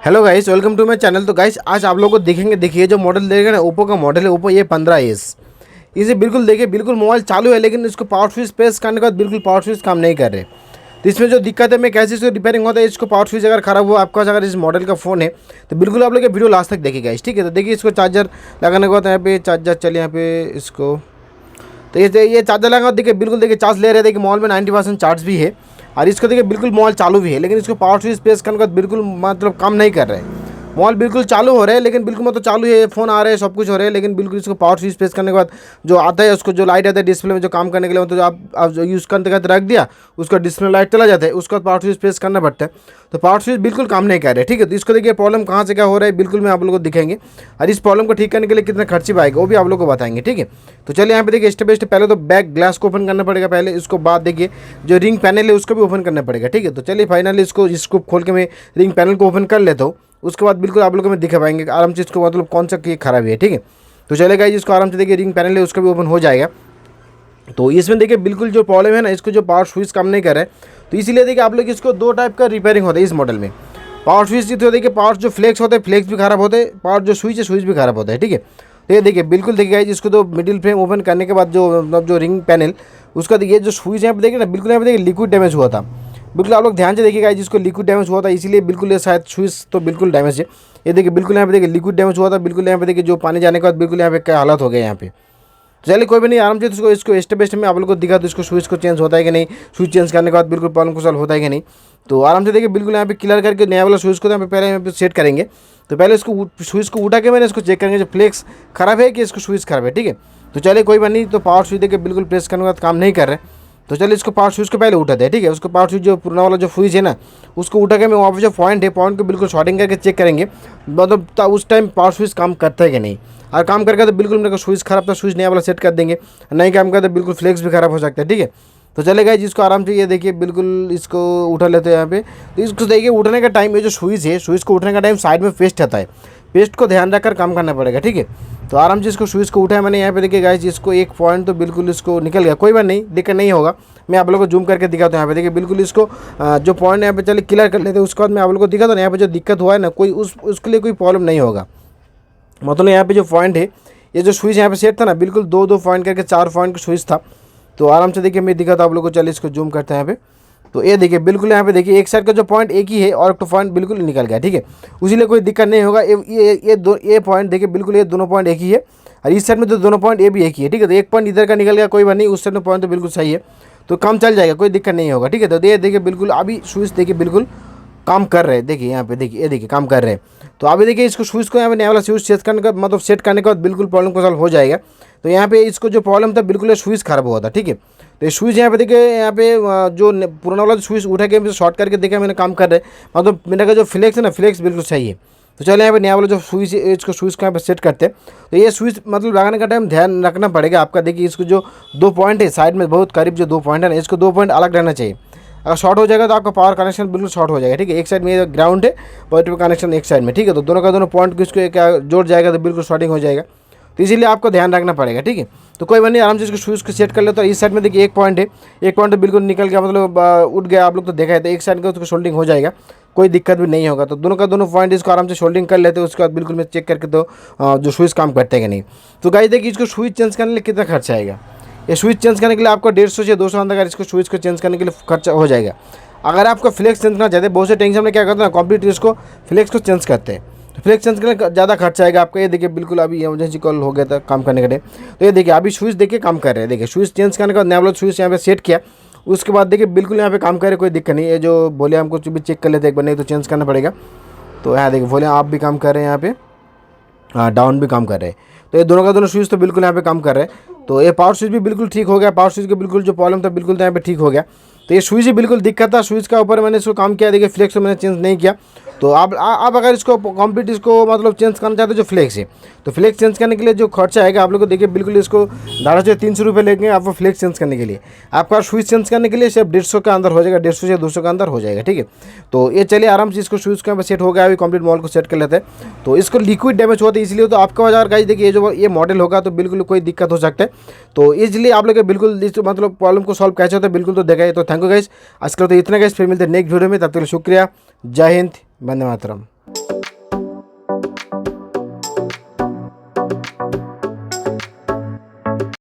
Hello guys, welcome to my channel. तो guys आज आप लोगों को देखेंगे, देखिए जो मॉडल देखेगा ना, ओप्पो का मॉडल है ओप्पो A15s। इसे बिल्कुल देखिए, बिल्कुल मोबाइल चालू है लेकिन इसको पावर स्विच प्रेस करने के बाद बिल्कुल पावर स्विच काम नहीं कर रहे। तो इसमें जो दिक्कत है, मैं कैसे इसको रिपेयरिंग होता है, इसको पावर स्विच अगर खराब हुआ आपका, अगर इस मॉडल का फ़ोन है तो बिल्कुल आप लोग ये वीडियो लास्ट तक देखिएगा गाइस, ठीक है। तो देखिए इसको चार्जर लगाने के बाद यहाँ पे चार्जर चलिए यहाँ पे इसको, तो ये चार्जर लगा, देखिए बिल्कुल देखिए चार्ज ले रहे हैं। देखिए मोबाइल में 90% चार्ज भी है और इसको देखिए बिल्कुल मोबाइल चालू भी है, लेकिन इसको पावर स्विच प्रेस करने के बाद बिल्कुल मतलब काम नहीं कर रहे हैं। मोबाइल बिल्कुल चालू हो रहा है, लेकिन बिल्कुल मतलब चालू है, फ़ोन आ रहे हैं, सब कुछ हो रहा है, लेकिन बिल्कुल इसको पावर स्विच प्रेस करने के बाद जो आता है, उसको जो लाइट आता है डिस्प्ले में जो काम करने के लिए, मतलब जो आप जो यूज़ करते करते रख दिया, उसका डिस्प्ले लाइट चला जाता है, उसका पावर स्विच प्रेस करना पड़ता है। तो पावर स्विच बिल्कुल काम नहीं कर रहे, ठीक है। तो इसको देखिए प्रॉब्लम कहाँ से क्या हो रहा है, बिल्कुल मैं आप लोगों को दिखाएंगे, और इस प्रॉब्लम को ठीक करने के लिए कितना खर्ची आएगा वो भी आप लोग को बताएंगे, ठीक है। तो चलिए यहाँ पे देखिए स्टेप बाय स्टेप, पहले तो बैक ग्लास को ओपन करना पड़ेगा पहले, इसको बाद देखिए जो रिंग पैनल है उसको भी ओपन करना पड़ेगा, ठीक है। तो चलिए फाइनली इसको खोल के मैं रिंग पैनल को ओपन कर लेता हूँ। उसके बाद बिल्कुल आप लोगों को मैं दिखा पाएंगे आराम से इसको, मतलब कौन सा की खराबी है, ठीक है। तो चलेगा इसको आराम से देखिए रिंग पैनल है उसका भी ओपन हो जाएगा। तो इसमें देखिए बिल्कुल जो प्रॉब्लम है ना, इसको जो पावर स्विच काम नहीं कर रहा है, तो इसीलिए देखिए आप लोग इसको दो टाइप का रिपेयरिंग होता है इस मॉडल में। पावर स्विच जितने देखिए पावर जो फ्लेक्स होते हैं, फ्लेक्स भी खराब होते हैं, पावर जो स्विच है स्विच भी खराब होता है, ठीक है। तो ये देखिए बिल्कुल देखिए इसको तो मिडिल फ्रेम ओपन करने के बाद जो मतलब जो रिंग पैनल उसका देखिए जो स्विच यहाँ पे देखिए ना, बिल्कुल यहाँ पे देखिए लिक्विड डैमेज हुआ था। बिल्कुल आप लोग ध्यान से देखिएगा, जिसको लिक्विड डैमेज हुआ था इसीलिए बिल्कुल ये शायद स्विच तो बिल्कुल डैमेज है। ये देखिए बिल्कुल यहाँ पे देखिए लिक्विड डैमेज हुआ था, बिल्कुल यहाँ पे देखिए जो पानी जाने के बाद बिल्कुल यहाँ पे क्या हालत हो गया यहाँ पे। चलिए कोई भी नहीं, आराम से इसको स्टेप बाय स्टेप में आप लोग को दिखा, तो इसको स्विच को चेंज होता है कि नहीं, स्विच चेंज करने के बाद बिल्कुल प्रॉब्लम को सॉल्व होता है कि नहीं। तो आराम से देखिए बिल्कुल यहाँ पे क्लियर करके नया वाला स्विच को यहाँ पे पहले यहाँ पे सेट करेंगे। तो पहले इसको स्विच को उठा के मैंने इसको चेक करेंगे जो फ्लेक्स खराब है कि इसको स्विच खराब है, ठीक है। तो चलिए कोई बात नहीं, तो पावर स्विच देखिए बिल्कुल प्रेस करने के बाद काम नहीं कर रहे। तो चलिए इसको पावर स्विच को पहले उठाते हैं, ठीक है। उसको पावर स्विच जो पुराना वाला जो स्विच है ना, उसको उठा के मैं वहाँ पे जो पॉइंट है, पॉइंट को बिल्कुल शॉर्टिंग करके चेक करेंगे, मतलब उस टाइम पावर स्विच काम करता है कि नहीं। और काम करके तो बिल्कुल मेरे को स्विच खराब था, स्विच नया वाला सेट कर देंगे। नहीं काम करता तो बिल्कुल फ्लेक्स भी खराब हो सकता है, ठीक है। तो चलेगा जिसको आराम से ये देखिए बिल्कुल इसको उठा लेते हैं यहाँ पे। तो इसको देखिए उठने का टाइम, ये जो स्विच है स्विच को उठने का टाइम साइड में पेस्ट आता है, पेस्ट को ध्यान रखकर काम करना पड़ेगा, ठीक है। तो आराम से इसको स्विच को उठाया मैंने यहाँ पे, देखिए गाइस इसको एक पॉइंट तो बिल्कुल इसको निकल गया, कोई बात नहीं, दिक्कत नहीं होगा। मैं आप लोगों को जूम करके दिखाता हूँ यहाँ पे, देखिए बिल्कुल इसको जो पॉइंट यहाँ पे चलिए क्लियर कर लेते हैं। उसके बाद मैं आप लोगों को दिखाता हूँ यहाँ पे जो दिक्कत हुआ है ना, कोई उसके लिए कोई प्रॉब्लम नहीं होगा। मतलब यहाँ पे जो पॉइंट है, ये जो स्विच यहाँ पे सेट था ना, बिल्कुल दो दो पॉइंट करके 4 पॉइंट का स्विच था। तो आराम से देखिए मैं दिखाता हूँ आप लोगों को, चलिए इसको जूम करते हैं यहाँ पे। तो ये देखिए बिल्कुल यहाँ पे देखिए एक साइड का जो पॉइंट एक ही है और एक तो पॉइंट बिल्कुल निकल गया, ठीक है। इसीलिए कोई दिक्कत नहीं होगा। ये पॉइंट देखिए बिल्कुल ये दोनों पॉइंट एक ही है, और इस साइड में तो दोनों पॉइंट ये भी एक ही है, ठीक है। तो एक पॉइंट इधर का निकल गया, कोई बात नहीं, उस साइड में पॉइंट तो बिल्कुल सही है, तो काम चल जाएगा, कोई दिक्कत नहीं होगा, ठीक है। तो ये देखिए बिल्कुल अभी स्विच देखिए बिल्कुल काम कर रहे हैं, देखिए यहाँ पे देखिए, ये देखिए काम कर रहे हैं। तो अभी देखिए इसको स्विच को यहाँ पे नया वाला स्विच सेट करने का मतलब सेट करने के बाद बिल्कुल प्रॉब्लम को सॉल्व हो जाएगा। तो यहाँ पे इसको जो प्रॉब्लम था बिल्कुल स्विच खराब हुआ था, ठीक है। तो स्विच यहाँ पे देखिए, यहाँ पे जो पुराना वाला स्विच उठा के शॉर्ट करके देखा मैंने, काम कर रहे हैं, मतलब मेरा का जो फ्लेक्स है ना, फ्लेक्स बिल्कुल सही है। तो चलिए यहाँ पे नया वाला जो स्विच है इसको स्विच को यहाँ पे सेट करते हैं। तो ये स्विच मतलब लगाने का टाइम ध्यान रखना पड़ेगा आपका। देखिए इसको जो 2 पॉइंट है साइड में बहुत करीब जो 2 पॉइंट है ना, इसको 2 पॉइंट अलग रहना चाहिए। अगर शॉर्ट हो जाएगा तो आपका पावर कनेक्शन बिल्कुल शॉर्ट हो जाएगा, ठीक है। एक साइड में ग्राउंड है, पॉजिटिव कनेक्शन एक साइड में, ठीक है। तो दोनों का दोनों पॉइंट को इसको क्या जोड़ जाएगा तो बिल्कुल शॉर्टिंग हो जाएगा। तो इसीलिए आपको ध्यान रखना पड़ेगा, ठीक है। तो कोई बात नहीं, आराम से इसको स्विच को सेट कर लेते। तो इस साइड में देखिए एक पॉइंट है, एक पॉइंट तो बिल्कुल निकल गया, मतलब उठ गया, आप लोग तो देखा है। तो एक साइड का उसको शोल्डिंग हो जाएगा, कोई दिक्कत भी नहीं होगा। तो दोनों का दोनों पॉइंट इसको आराम से शोल्डिंग कर लेते हैं। उसके बाद बिल्कुल मैं चेक करके तो जो स्विच काम करते हैं कि नहीं। तो गाइस देखिए इसको स्विच चेंज करने के लिए कितना खर्चा आएगा। ये स्विच चेंज करने के लिए आपको 150 से 200 अंदर इसको स्विच को चेंज करने के लिए खर्चा हो जाएगा। अगर आपको फ्लेक्स चेंज करना चाहते हैं, बहुत से टेंशन में क्या करते हैं ना, कंप्लीट इसको फ्लेक्स को चेंज करते हैं। तो फ्लेक्स चेंज करने ज़्यादा खर्चा आएगा आपका। ये देखिए बिल्कुल अभी इमरजेंसी कॉल हो गया था काम करने के लिए। तो ये देखिए अभी स्विच देखिए काम कर रहे हैं। देखिए स्विच चेंज करने के बाद नया वाला स्विच यहाँ पे सेट किया, उसके बाद देखिए बिल्कुल यहाँ पे काम करे, कोई दिक्कत नहीं है। जो बोले हमको भी चेक कर लेते एक बार, नहीं तो चेंज करना पड़ेगा। तो यहाँ देखिए बोले आप भी काम कर रहे हैं यहाँ पे, हाँ डाउन भी काम कर रहे हैं। तो ये दोनों का दोनों स्विच तो बिल्कुल यहाँ पे काम कर रहे हैं। तो ये पावर स्विच भी बिल्कुल ठीक हो गया, पावर स्विच के बिल्कुल जो प्रॉब्लम था बिल्कुल तो यहाँ पे ठीक हो गया। तो ये स्विच ही बिल्कुल दिक्कत था, स्विच का ऊपर मैंने इसको काम किया। देखिए फ्लेक्स को मैंने चेंज नहीं किया। तो आप अगर इसको कंप्लीट इसको मतलब चेंज करना चाहते हो जो फ्लेक्स है, तो फ्लेक्स चेंज करने के लिए जो खर्चा आएगा आप लोग को देखिए बिल्कुल इसको 250 से 300 रुपये लेंगे आपको फ्लेक्स चेंज करने के लिए। आपका स्विच चेंज करने के लिए सिर्फ 150 के अंदर हो जाएगा, 150 से 200 के अंदर हो जाएगा, ठीक है। तो ये चलिए आराम से इसको स्विच का सेट हो गया, अभी कंप्लीट मॉडल को सेट कर लेते हैं। तो इसको लिक्विड डैमेज होता है इसलिए, तो आपका बाजार गाइस देखिए जो ये मॉडल होगा तो बिल्कुल कोई दिक्कत हो सकता है। तो इसलिए आप लोग बिल्कुल मतलब प्रॉब्लम को सॉल्व कैसे होता है बिल्कुल तो देखा है। तो थैंक यू गाइस, आजकल तो इतना गाइस, फिर मिलते हैं नेक्स्ट वीडियो में, तब तक शुक्रिया, जय हिंद, वंदे मातरम।